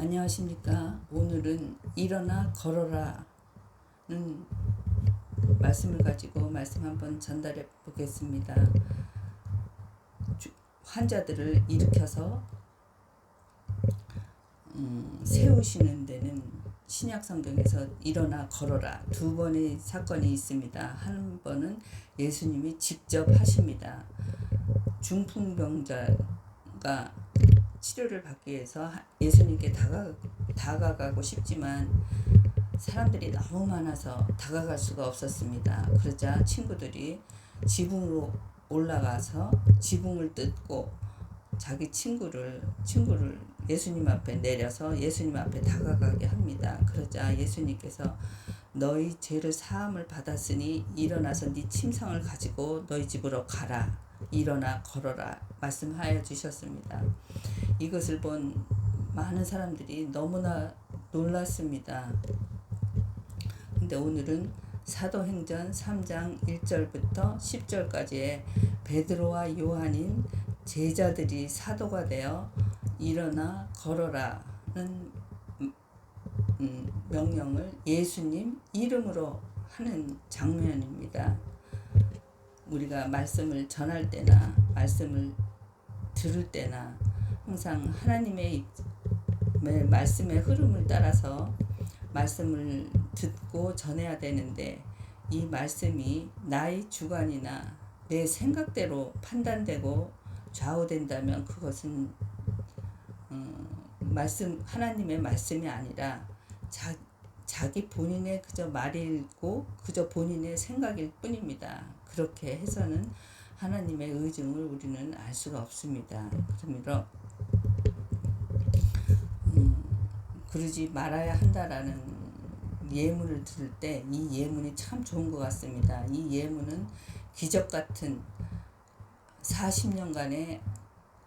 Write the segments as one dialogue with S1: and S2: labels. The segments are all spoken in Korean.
S1: 안녕하십니까. 오늘은 일어나 걸어라는 말씀을 가지고 말씀 한번 전달해 보겠습니다. 환자들을 일으켜서 세우시는 데는 신약 성경에서 일어나 걸어라 두 번의 사건이 있습니다. 한 번은 예수님이 직접 하십니다. 중풍병자가 치료를 받기 위해서 예수님께 다가가고 싶지만 사람들이 너무 많아서 다가갈 수가 없었습니다. 그러자 친구들이 지붕으로 올라가서 지붕을 뜯고 자기 친구를 예수님 앞에 내려서 예수님 앞에 다가가게 합니다. 그러자 예수님께서 너희 죄를 사함을 받았으니 일어나서 네 침상을 가지고 너희 집으로 가라. 일어나 걸어라 말씀하여 주셨습니다. 이것을 본 많은 사람들이 너무나 놀랐습니다. 근데 오늘은 사도행전 3장 1절부터 10절까지의 베드로와 요한인 제자들이 사도가 되어 일어나 걸어라는 명령을 예수님 이름으로 하는 장면입니다. 우리가 말씀을 전할 때나 말씀을 들을 때나 항상 하나님의 말씀의 흐름을 따라서 말씀을 듣고 전해야 되는데 이 말씀이 나의 주관이나 내 생각대로 판단되고 좌우된다면 그것은 하나님의 말씀이 아니라 자기 본인의 그저 말이고 그저 본인의 생각일 뿐입니다. 그렇게 해서는 하나님의 의중을 우리는 알 수가 없습니다. 그러므로 그러지 말아야 한다라는 예문을 들을 때 이 예문이 참 좋은 것 같습니다. 이 예문은 기적 같은 40년간의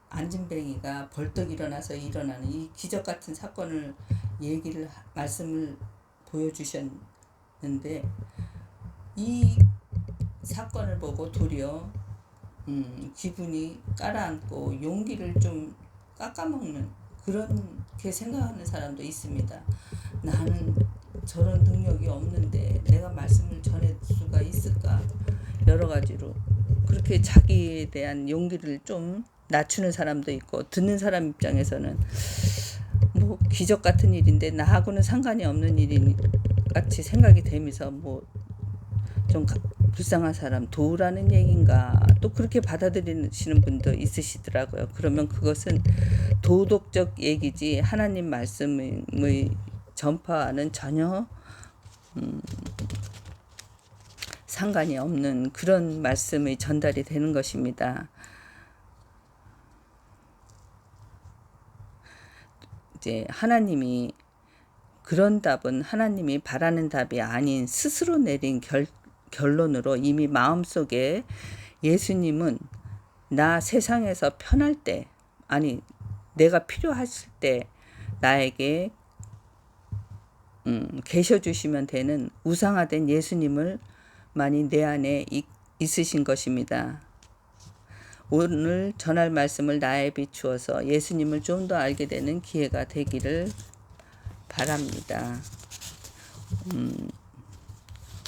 S1: 안진뱅이가 벌떡 일어나서 일어나는 이 기적 같은 사건을 말씀을 보여주셨는데 이 사건을 보고 도리어 기분이 가라앉고 용기를 좀 깎아먹는 그렇게 생각하는 사람도 있습니다. 나는 저런 능력이 없는데 내가 말씀을 전할 수가 있을까? 여러 가지로 그렇게 자기에 대한 용기를 좀 낮추는 사람도 있고 듣는 사람 입장에서는 뭐 기적 같은 일인데 나하고는 상관이 없는 일인 같이 생각이 되면서 뭐 좀 불쌍한 사람 도우라는 얘기인가 또 그렇게 받아들이시는 분도 있으시더라고요. 그러면 그것은 도덕적 얘기지 하나님 말씀의 전파와는 전혀 상관이 없는 그런 말씀이 전달이 되는 것입니다. 이제 하나님이 그런 답은 하나님이 바라는 답이 아닌 스스로 내린 결론으로 이미 마음속에 예수님은 나 세상에서 편할 때 아니 내가 필요하실 때 나에게 계셔주시면 되는 우상화된 예수님을 많이 내 안에 있으신 것입니다. 오늘 전할 말씀을 나에 비추어서 예수님을 좀 더 알게 되는 기회가 되기를 바랍니다.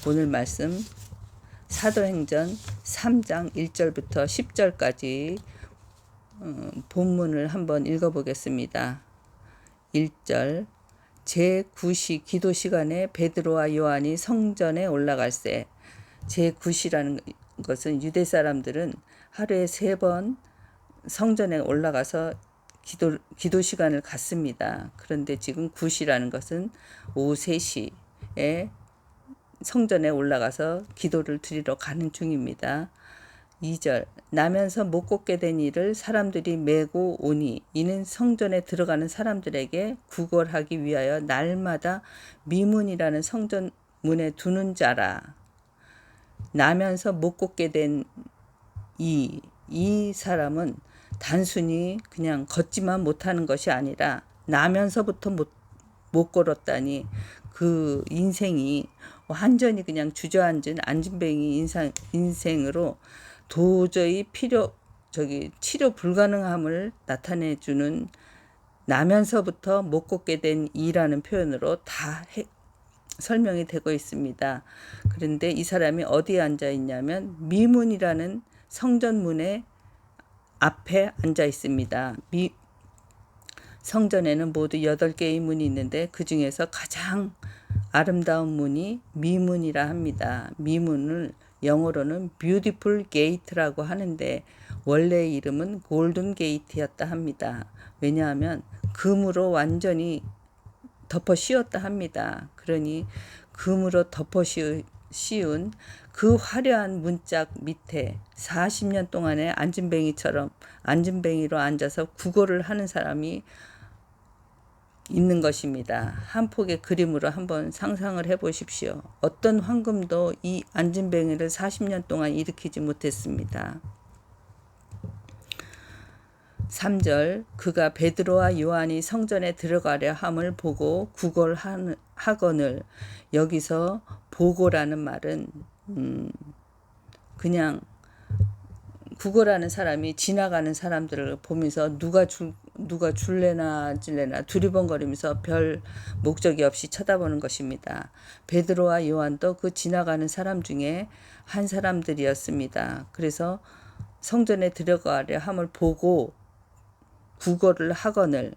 S1: 오늘 말씀 사도행전 3장 1절부터 10절까지 본문을 한번 읽어보겠습니다. 1절 제9시 기도 시간에 베드로와 요한이 성전에 올라갈새. 제9시라는 것은 유대 사람들은 하루에 3번 성전에 올라가서 기도 시간을 갖습니다. 그런데 지금 9시라는 것은 오후 3시에 성전에 올라가서 기도를 드리러 가는 중입니다. 2절 나면서 못 걷게 된 이를 사람들이 메고 오니 이는 성전에 들어가는 사람들에게 구걸하기 위하여 날마다 미문이라는 성전 문에 두는 자라. 나면서 못 걷게 된 이 사람은 단순히 그냥 걷지만 못하는 것이 아니라 나면서부터 못 걸었다니 그 인생이 완전히 그냥 주저앉은 안진뱅이 인생으로 도저히 치료 불가능함을 나타내주는 나면서부터 못 걷게 된 이라는 표현으로 다 설명이 되고 있습니다. 그런데 이 사람이 어디에 앉아 있냐면 미문이라는 성전문의 앞에 앉아 있습니다. 성전에는 모두 8개의 문이 있는데 그 중에서 가장 아름다운 문이 미문이라 합니다. 미문을 영어로는 Beautiful Gate라고 하는데 원래의 이름은 골든 게이트였다 합니다. 왜냐하면 금으로 완전히 덮어 씌웠다 합니다. 그러니 금으로 덮어 씌운 그 화려한 문짝 밑에 40년 동안에 앉은뱅이로 앉아서 구걸을 하는 사람이 있는 것입니다. 한 폭의 그림으로 한번 상상을 해 보십시오. 어떤 황금도 이 앉은뱅이를 40년 동안 일으키지 못했습니다. 3절 그가 베드로와 요한이 성전에 들어가려 함을 보고 구걸하거늘. 여기서 보고라는 말은 그냥 구걸하는 사람이 지나가는 사람들을 보면서 누가 줄래나 두리번거리면서 별 목적이 없이 쳐다보는 것입니다. 베드로와 요한도 그 지나가는 사람 중에 한 사람들이었습니다. 그래서 성전에 들어가려 함을 보고 구걸을 하거늘.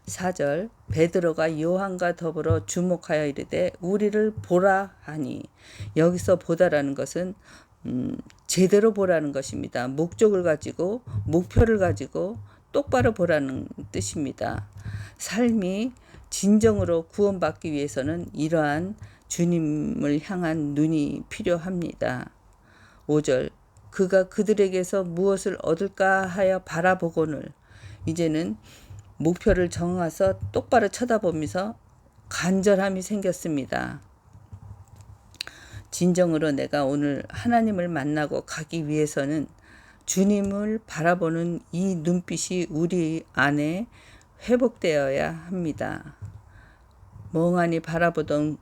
S1: 4절 베드로가 요한과 더불어 주목하여 이르되 우리를 보라 하니. 여기서 보다라는 것은 제대로 보라는 것입니다. 목적을 가지고 목표를 가지고 똑바로 보라는 뜻입니다. 삶이 진정으로 구원받기 위해서는 이러한 주님을 향한 눈이 필요합니다. 5절 그가 그들에게서 무엇을 얻을까 하여 바라보거늘. 이제는 목표를 정해서 똑바로 쳐다보면서 간절함이 생겼습니다. 진정으로 내가 오늘 하나님을 만나고 가기 위해서는 주님을 바라보는 이 눈빛이 우리 안에 회복되어야 합니다. 멍하니 바라보던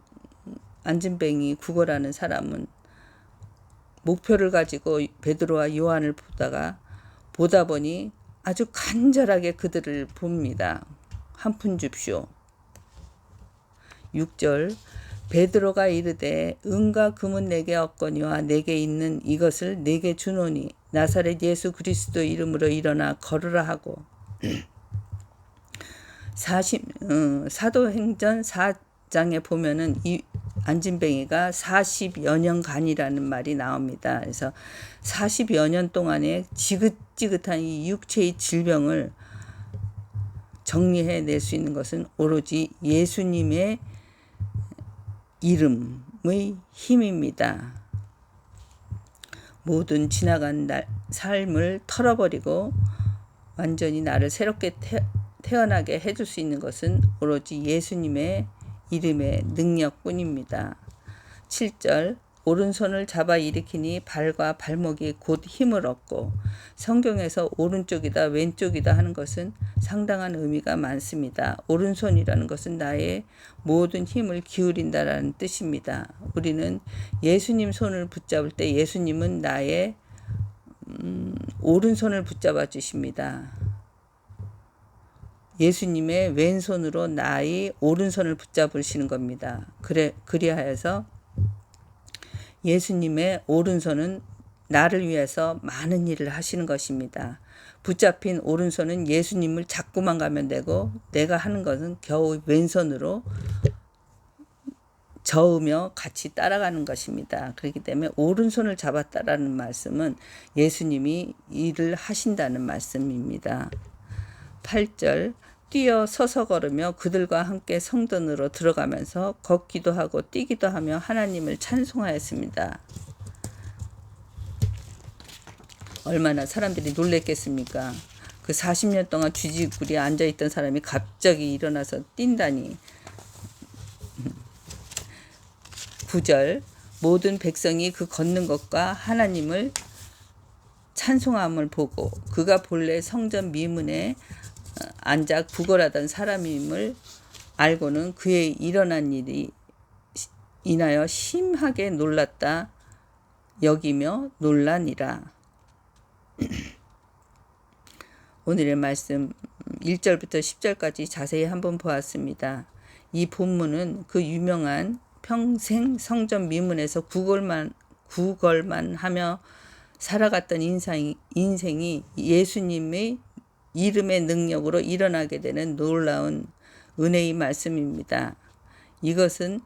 S1: 앉은뱅이 구걸하는 사람은 목표를 가지고 베드로와 요한을 보다 보니 아주 간절하게 그들을 봅니다. 한 푼 줍쇼. 6절 베드로가 이르되 은과 금은 내게 없거니와 내게 있는 이것을 내게 주노니 나사렛 예수 그리스도 이름으로 일어나 걸으라 하고. 사도행전 4장에 보면은 이 앉은뱅이가 40여 년간이라는 말이 나옵니다. 그래서 40여 년 동안에 지긋지긋한 이 육체의 질병을 정리해낼 수 있는 것은 오로지 예수님의 이름의 힘입니다. 모든 지나간 삶을 털어버리고 완전히 나를 새롭게 태어나게 해줄 수 있는 것은 오로지 예수님의 이름의 능력뿐입니다. 7절 오른손을 잡아 일으키니 발과 발목이 곧 힘을 얻고. 성경에서 오른쪽이다 왼쪽이다 하는 것은 상당한 의미가 많습니다. 오른손이라는 것은 나의 모든 힘을 기울인다라는 뜻입니다. 우리는 예수님 손을 붙잡을 때 예수님은 나의 오른손을 붙잡아 주십니다. 예수님의 왼손으로 나의 오른손을 붙잡으시는 겁니다. 그리하여서 예수님의 오른손은 나를 위해서 많은 일을 하시는 것입니다. 붙잡힌 오른손은 예수님을 잡고만 가면 되고 내가 하는 것은 겨우 왼손으로 저으며 같이 따라가는 것입니다. 그렇기 때문에 오른손을 잡았다라는 말씀은 예수님이 일을 하신다는 말씀입니다. 8절 뛰어 서서 걸으며 그들과 함께 성전으로 들어가면서 걷기도 하고 뛰기도 하며 하나님을 찬송하였습니다. 얼마나 사람들이 놀랬겠습니까? 그 40년 동안 쥐지구리에 앉아있던 사람이 갑자기 일어나서 뛴다니. 9절 모든 백성이 그 걷는 것과 하나님을 찬송함을 보고 그가 본래 성전 미문에 앉아 구걸하던 사람임을 알고는 그의 일어난 일이 인하여 심하게 놀랐다 여기며 놀라니라. 오늘의 말씀 1절부터 10절까지 자세히 한번 보았습니다. 이 본문은 그 유명한 평생 성전 미문에서 구걸만 하며 살아갔던 인생이 예수님의 이름의 능력으로 일어나게 되는 놀라운 은혜의 말씀입니다. 이것은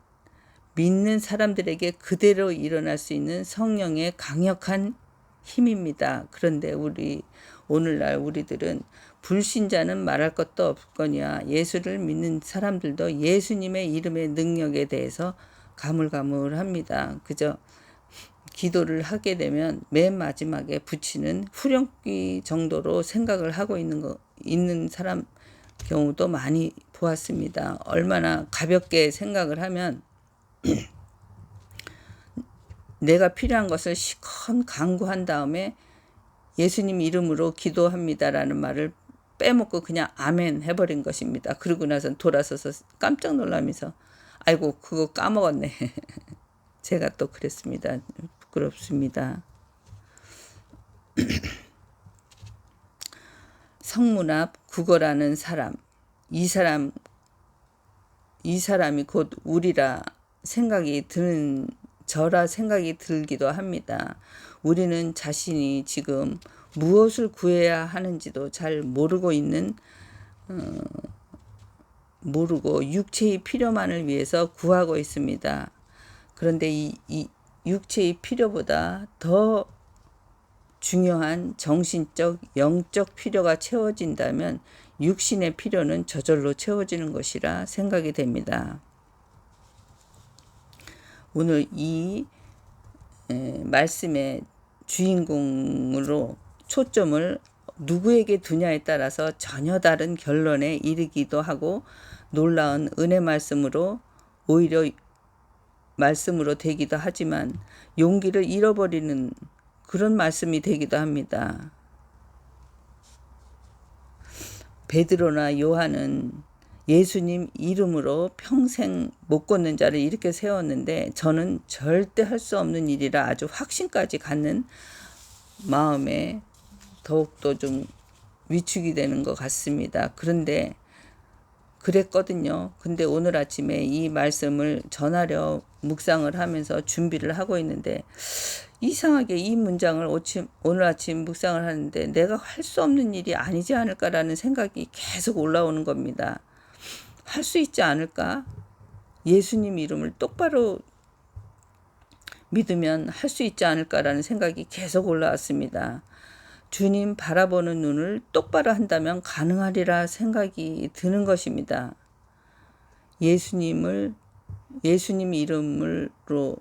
S1: 믿는 사람들에게 그대로 일어날 수 있는 성령의 강력한 힘입니다. 그런데 오늘날 우리들은 불신자는 말할 것도 없거니와 예수를 믿는 사람들도 예수님의 이름의 능력에 대해서 가물가물합니다. 그저 기도를 하게 되면 맨 마지막에 붙이는 후렴기 정도로 생각을 하고 있는 사람 경우도 많이 보았습니다. 얼마나 가볍게 생각을 하면 내가 필요한 것을 시컨 강구한 다음에 예수님 이름으로 기도합니다라는 말을 빼먹고 그냥 아멘 해버린 것입니다. 그러고 나서 돌아서서 깜짝 놀라면서 아이고 그거 까먹었네. 제가 또 그랬습니다. 부끄럽습니다. 성문 앞 구걸하는 사람, 이 사람이 곧 우리라 저라 생각이 들기도 합니다. 우리는 자신이 지금 무엇을 구해야 하는지도 잘 모르고 육체의 필요만을 위해서 구하고 있습니다. 그런데 이 육체의 필요보다 더 중요한 정신적, 영적 필요가 채워진다면 육신의 필요는 저절로 채워지는 것이라 생각이 됩니다. 오늘 이 말씀의 주인공으로 초점을 누구에게 두냐에 따라서 전혀 다른 결론에 이르기도 하고 놀라운 은혜 말씀으로 오히려 말씀으로 되기도 하지만 용기를 잃어버리는 그런 말씀이 되기도 합니다. 베드로나 요한은 예수님 이름으로 평생 못 걷는 자를 이렇게 세웠는데 저는 절대 할 수 없는 일이라 아주 확신까지 갖는 마음에 더욱더 좀 위축이 되는 것 같습니다. 그런데 그랬거든요. 근데 오늘 아침에 이 말씀을 전하려 묵상을 하면서 준비를 하고 있는데 이상하게 이 문장을 오늘 아침 묵상을 하는데 내가 할 수 없는 일이 아니지 않을까라는 생각이 계속 올라오는 겁니다. 할 수 있지 않을까? 예수님 이름을 똑바로 믿으면 할 수 있지 않을까라는 생각이 계속 올라왔습니다. 주님 바라보는 눈을 똑바로 한다면 가능하리라 생각이 드는 것입니다. 예수님 이름으로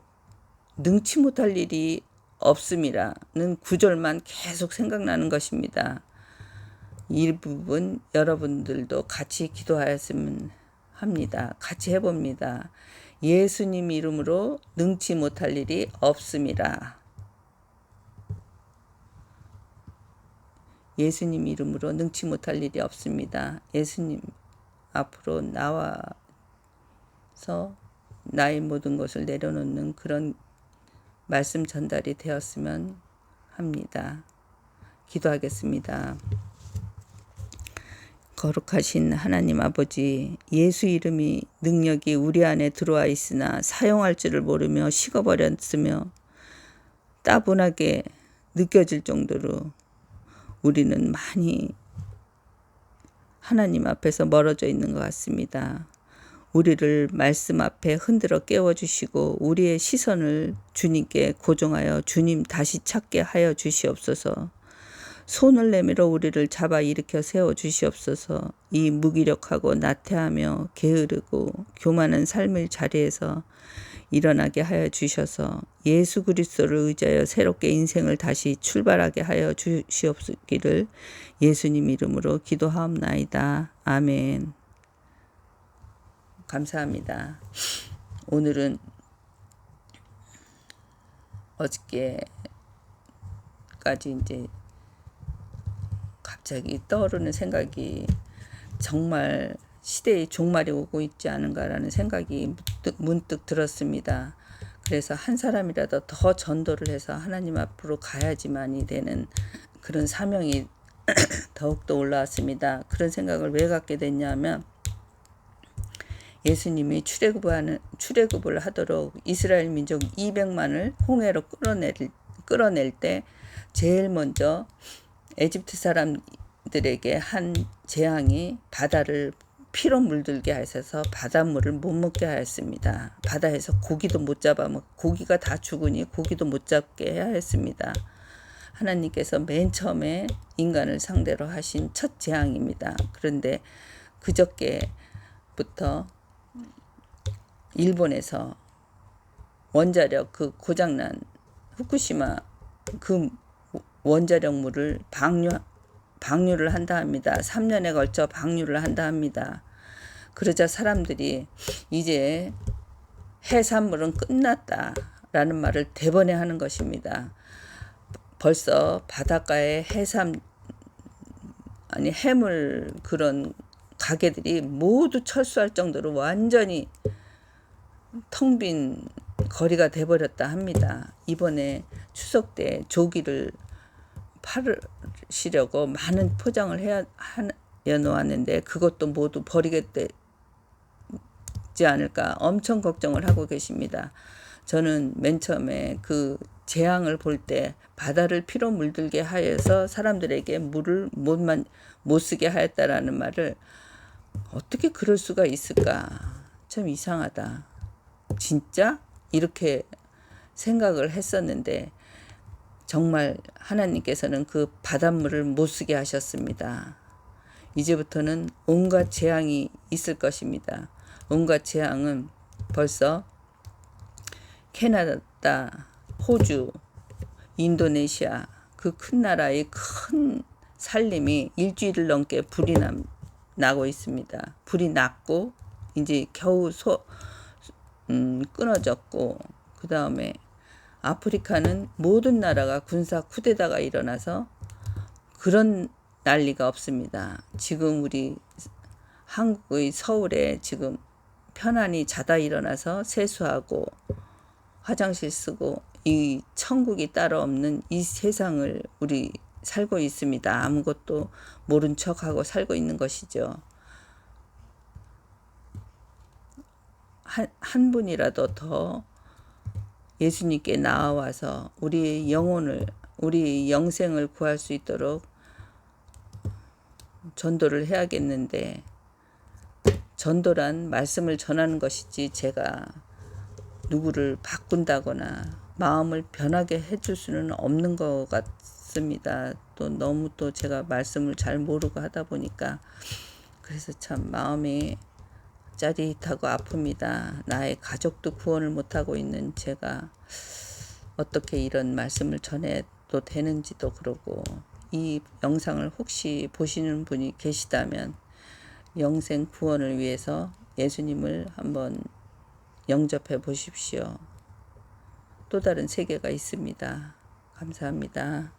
S1: 능치 못할 일이 없음이라는 구절만 계속 생각나는 것입니다. 이 부분 여러분들도 같이 기도하였으면 합니다. 같이 해봅니다. 예수님 이름으로 능치 못할 일이 없음이라. 예수님 이름으로 능치 못할 일이 없습니다. 예수님 앞으로 나와서 나의 모든 것을 내려놓는 그런 말씀 전달이 되었으면 합니다. 기도하겠습니다. 거룩하신 하나님 아버지, 예수 이름이 능력이 우리 안에 들어와 있으나 사용할 줄을 모르며 식어버렸으며 따분하게 느껴질 정도로 우리는 많이 하나님 앞에서 멀어져 있는 것 같습니다. 우리를 말씀 앞에 흔들어 깨워주시고 우리의 시선을 주님께 고정하여 주님 다시 찾게 하여 주시옵소서. 손을 내밀어 우리를 잡아 일으켜 세워주시옵소서. 이 무기력하고 나태하며 게으르고 교만한 삶의 자리에서 일어나게 하여 주셔서 예수 그리스도를 의지하여 새롭게 인생을 다시 출발하게 하여 주시옵기를 예수님 이름으로 기도하옵나이다. 아멘. 감사합니다. 오늘은 어저께까지 이제 갑자기 떠오르는 생각이 정말 시대의 종말이 오고 있지 않은가라는 생각이 문득 들었습니다. 그래서 한 사람이라도 더 전도를 해서 하나님 앞으로 가야지만이 되는 그런 사명이 더욱더 올라왔습니다. 그런 생각을 왜 갖게 됐냐면 예수님이 출애굽을 하도록 이스라엘 민족 200만을 홍해로 끌어낼 때 제일 먼저 에집트 사람들에게 한 재앙이 바다를 피로 물들게 하셔서 바닷물을 못 먹게 하였습니다. 바다에서 고기도 못 잡아먹고 고기가 다 죽으니 고기도 못 잡게 해야 했습니다. 하나님께서 맨 처음에 인간을 상대로 하신 첫 재앙입니다. 그런데 그저께부터 일본에서 원자력 그 고장난 후쿠시마 그 원자력물을 방류를 한다 합니다. 3년에 걸쳐 방류를 한다 합니다. 그러자 사람들이 이제 해산물은 끝났다라는 말을 대번에 하는 것입니다. 벌써 바닷가에 해물 그런 가게들이 모두 철수할 정도로 완전히 텅 빈 거리가 돼버렸다 합니다. 이번에 추석 때 조기를 팔으시려고 많은 포장을 해 놓았는데 그것도 모두 버리게 되지 않을까 엄청 걱정을 하고 계십니다. 저는 맨 처음에 그 재앙을 볼 때 바다를 피로 물들게 하여서 사람들에게 물을 못 쓰게 하였다라는 말을 어떻게 그럴 수가 있을까? 참 이상하다. 진짜? 이렇게 생각을 했었는데 정말 하나님께서는 그 바닷물을 못 쓰게 하셨습니다. 이제부터는 온갖 재앙이 있을 것입니다. 온갖 재앙은 벌써 캐나다, 호주, 인도네시아 그 큰 나라의 큰 산림이 일주일을 넘게 불이 나고 있습니다. 불이 났고 이제 겨우 끊어졌고 그 다음에 아프리카는 모든 나라가 군사 쿠데타가 일어나서 그런 난리가 없습니다. 지금 우리 한국의 서울에 지금 편안히 자다 일어나서 세수하고 화장실 쓰고 이 천국이 따로 없는 이 세상을 우리 살고 있습니다. 아무것도 모른 척하고 살고 있는 것이죠. 한 분이라도 더 예수님께 나와서 우리의 영혼을 우리 영생을 구할 수 있도록 전도를 해야겠는데 전도란 말씀을 전하는 것이지 제가 누구를 바꾼다거나 마음을 변하게 해줄 수는 없는 것 같습니다. 또 너무 또 제가 말씀을 잘 모르고 하다 보니까 그래서 참 마음이 짜릿하고 아픕니다. 나의 가족도 구원을 못하고 있는 제가 어떻게 이런 말씀을 전해도 되는지도 그러고 이 영상을 혹시 보시는 분이 계시다면 영생 구원을 위해서 예수님을 한번 영접해 보십시오. 또 다른 세계가 있습니다. 감사합니다.